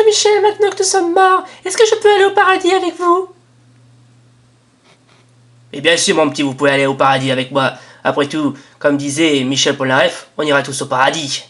Michel, maintenant que nous sommes morts, est-ce que je peux aller au paradis avec vous? Et bien sûr, mon petit, vous pouvez aller au paradis avec moi. Après tout, comme disait Michel Polnareff, on ira tous au paradis.